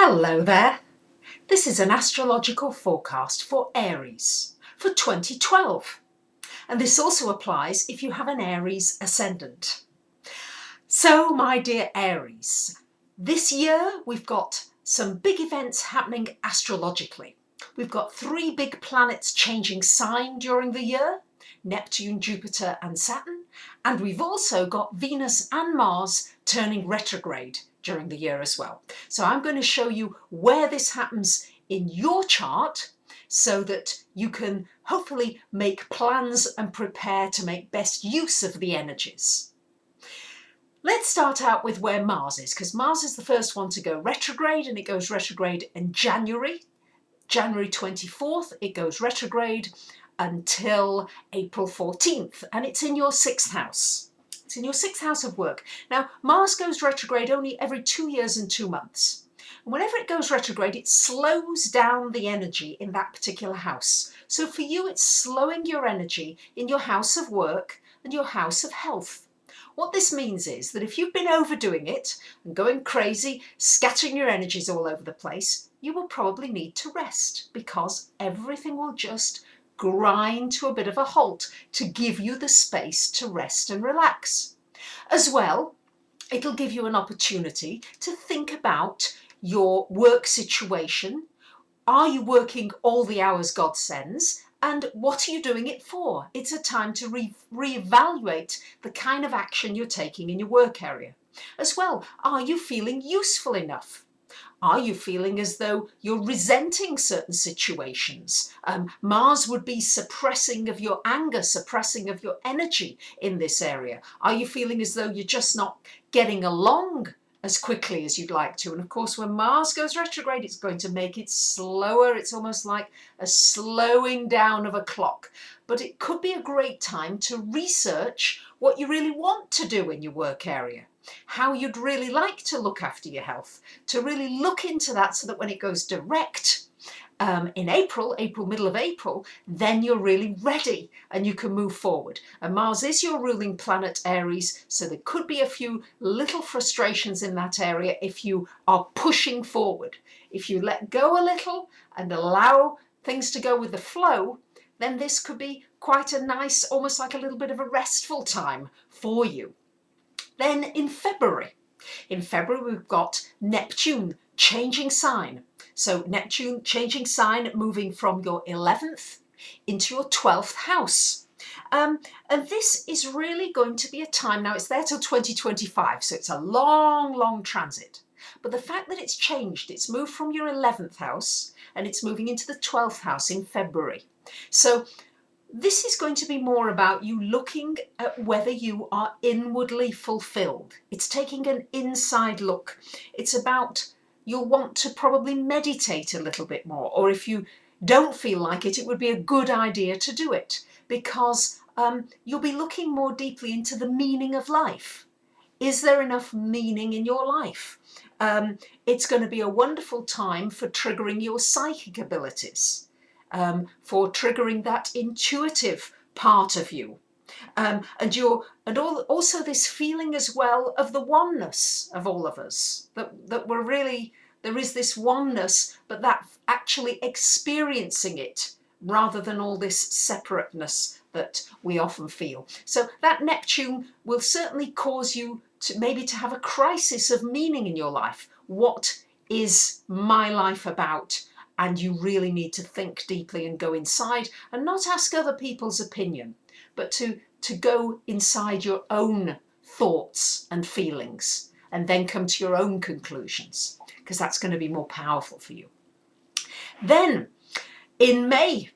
Hello there. This is an astrological forecast for Aries for 2012. And this also applies if you have an Aries ascendant. So, my dear Aries, this year we've got some big events happening astrologically. We've got 3 big planets changing sign during the year: Neptune, Jupiter and Saturn. And we've also got Venus and Mars turning retrograde during the year as well. So I'm going to show you where this happens in your chart so that you can hopefully make plans and prepare to make best use of the energies. Let's start out with where Mars is, because Mars is the first one to go retrograde, and it goes retrograde in January 24th. It goes retrograde until April 14th, and it's in your 6th house. It's in your 6th house of work. Now, Mars goes retrograde only every 2 years and 2 months. And whenever it goes retrograde, it slows down the energy in that particular house. So for you, it's slowing your energy in your house of work and your house of health. What this means is that if you've been overdoing it and going crazy, scattering your energies all over the place, you will probably need to rest, because everything will just grind to a bit of a halt to give you the space to rest and relax. As well, it'll give you an opportunity to think about your work situation. Are you working all the hours God sends? And what are you doing it for? It's a time to reevaluate the kind of action you're taking in your work area. As well, are you feeling useful enough? Are you feeling as though you're resenting certain situations? Mars would be suppressing of your anger, suppressing of your energy in this area. Are you feeling as though you're just not getting along as quickly as you'd like to? And of course, when Mars goes retrograde, it's going to make it slower. It's almost like a slowing down of a clock. But it could be a great time to research what you really want to do in your work area, how you'd really like to look after your health, to really look into that so that when it goes direct in April, middle of April, then you're really ready and you can move forward. And Mars is your ruling planet, Aries, so there could be a few little frustrations in that area if you are pushing forward. If you let go a little and allow things to go with the flow, then this could be quite a nice, almost like a little bit of a restful time for you. Then in February we've got Neptune changing sign. So Neptune changing sign, moving from your 11th into your 12th house. And this is really going to be a time, now it's there till 2025, so it's a long transit. But the fact that it's changed, it's moved from your 11th house and it's moving into the 12th house in February. So this is going to be more about you looking at whether you are inwardly fulfilled. It's taking an inside look. It's about, you'll want to probably meditate a little bit more, or if you don't feel like it, it would be a good idea to do it, because you'll be looking more deeply into the meaning of life. Is there enough meaning in your life? It's going to be a wonderful time for triggering your psychic abilities. For triggering that intuitive part of you, and also this feeling as well of the oneness of all of us, that we're really, there is this oneness, but that actually experiencing it rather than all this separateness that we often feel. So that Neptune will certainly cause you to maybe to have a crisis of meaning in your life. What is my life about? And you really need to think deeply and go inside and not ask other people's opinion, but to go inside your own thoughts and feelings and then come to your own conclusions, because that's going to be more powerful for you. Then in May,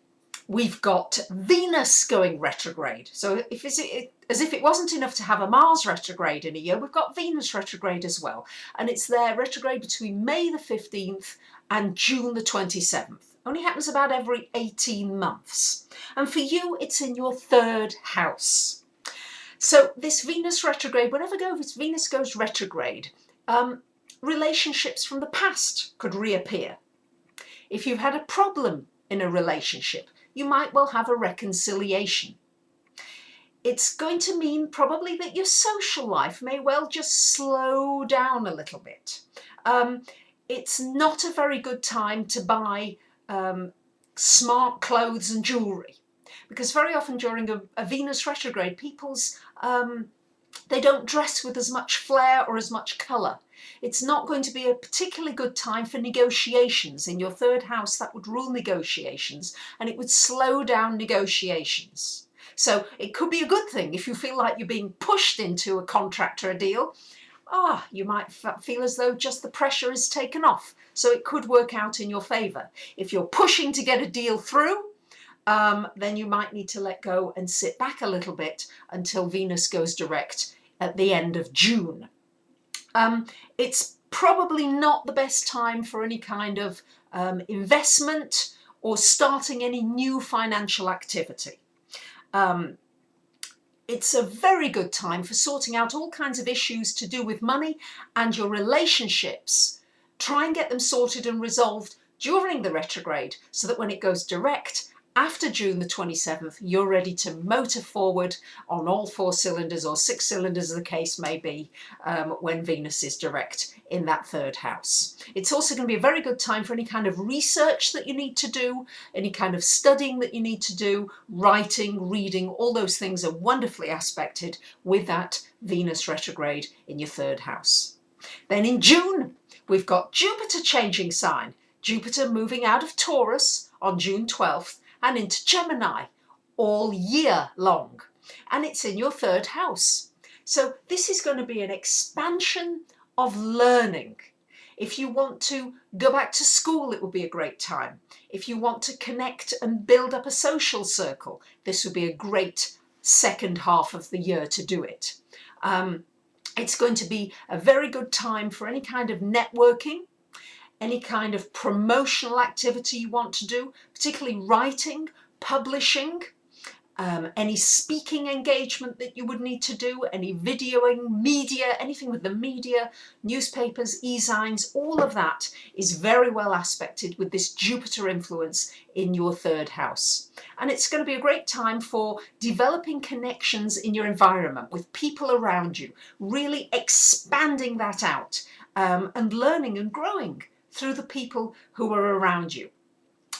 we've got Venus going retrograde. So as if it wasn't enough to have a Mars retrograde in a year, we've got Venus retrograde as well. And it's there retrograde between May the 15th and June the 27th. Only happens about every 18 months. And for you, it's in your 3rd house. So this Venus retrograde, whenever Venus goes retrograde, relationships from the past could reappear. If you've had a problem in a relationship, you might well have a reconciliation. It's going to mean probably that your social life may well just slow down a little bit. it's not a very good time to buy smart clothes and jewellery, because very often during a Venus retrograde, people's they don't dress with as much flair or as much colour. It's not going to be a particularly good time for negotiations. In your third house, that would rule negotiations, and it would slow down negotiations. So it could be a good thing if you feel like you're being pushed into a contract or a deal. You might feel as though just the pressure is taken off. So it could work out in your favour. If you're pushing to get a deal through, then you might need to let go and sit back a little bit until Venus goes direct at the end of June. It's probably not the best time for any kind of investment or starting any new financial activity. It's a very good time for sorting out all kinds of issues to do with money and your relationships. Try and get them sorted and resolved during the retrograde so that when it goes direct after June the 27th, you're ready to motor forward on all 4 cylinders or 6 cylinders, as the case may be, when Venus is direct in that third house. It's also going to be a very good time for any kind of research that you need to do, any kind of studying that you need to do, writing, reading, all those things are wonderfully aspected with that Venus retrograde in your third house. Then in June, we've got Jupiter changing sign. Jupiter moving out of Taurus on June 12th and into Gemini all year long. And it's in your third house. So this is going to be an expansion of learning. If you want to go back to school, it will be a great time. If you want to connect and build up a social circle, this would be a great second half of the year to do it. It's going to be a very good time for any kind of networking, any kind of promotional activity you want to do, particularly writing, publishing, any speaking engagement that you would need to do, any videoing, media, anything with the media, newspapers, e-zines, all of that is very well aspected with this Jupiter influence in your third house. And it's going to be a great time for developing connections in your environment with people around you, really expanding that out and learning and growing through the people who are around you.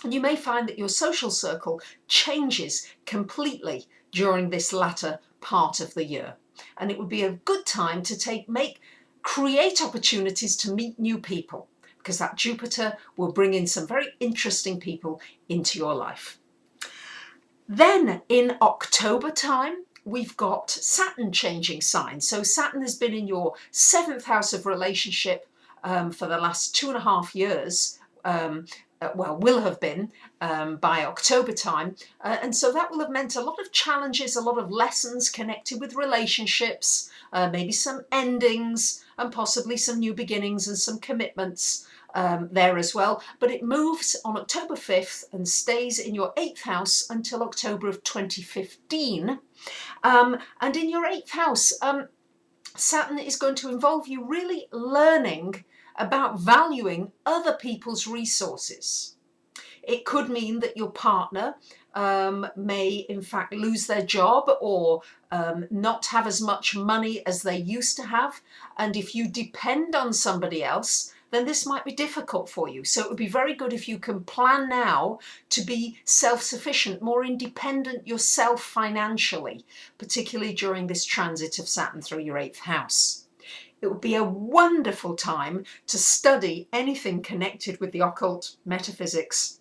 And you may find that your social circle changes completely during this latter part of the year. And it would be a good time to create opportunities to meet new people, because that Jupiter will bring in some very interesting people into your life. Then in October time, we've got Saturn changing signs. So Saturn has been in your 7th house of relationship for the last 2.5 years, will have been by October time. And so that will have meant a lot of challenges, a lot of lessons connected with relationships, maybe some endings and possibly some new beginnings and some commitments there as well. But it moves on October 5th and stays in your 8th house until October of 2015. And in your 8th house, Saturn is going to involve you really learning about valuing other people's resources. It could mean that your partner may in fact lose their job or not have as much money as they used to have. And if you depend on somebody else, then this might be difficult for you. So it would be very good if you can plan now to be self-sufficient, more independent yourself financially, particularly during this transit of Saturn through your 8th house. It would be a wonderful time to study anything connected with the occult, metaphysics,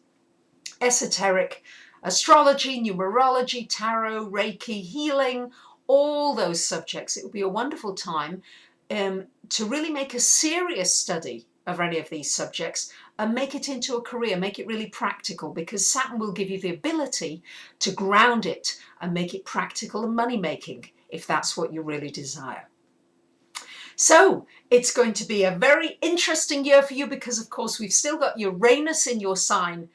esoteric, astrology, numerology, tarot, Reiki, healing, all those subjects. It would be a wonderful time to really make a serious study of any of these subjects and make it into a career, make it really practical, because Saturn will give you the ability to ground it and make it practical and money making if that's what you really desire. So it's going to be a very interesting year for you because, of course, we've still got Uranus in your sign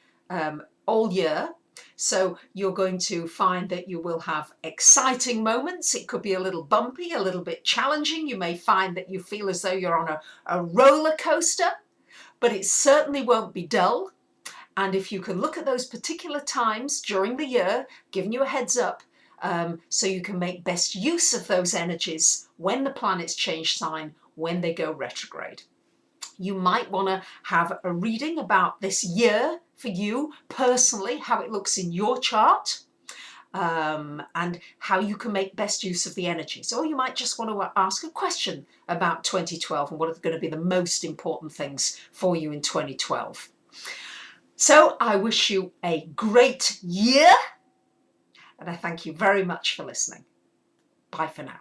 all year. So you're going to find that you will have exciting moments. It could be a little bumpy, a little bit challenging. You may find that you feel as though you're on a roller coaster, but it certainly won't be dull. And if you can look at those particular times during the year, giving you a heads up, so you can make best use of those energies when the planets change sign, when they go retrograde. You might want to have a reading about this year for you personally, how it looks in your chart, and how you can make best use of the energies. Or you might just want to ask a question about 2012 and what are going to be the most important things for you in 2012. So I wish you a great year, and I thank you very much for listening. Bye for now.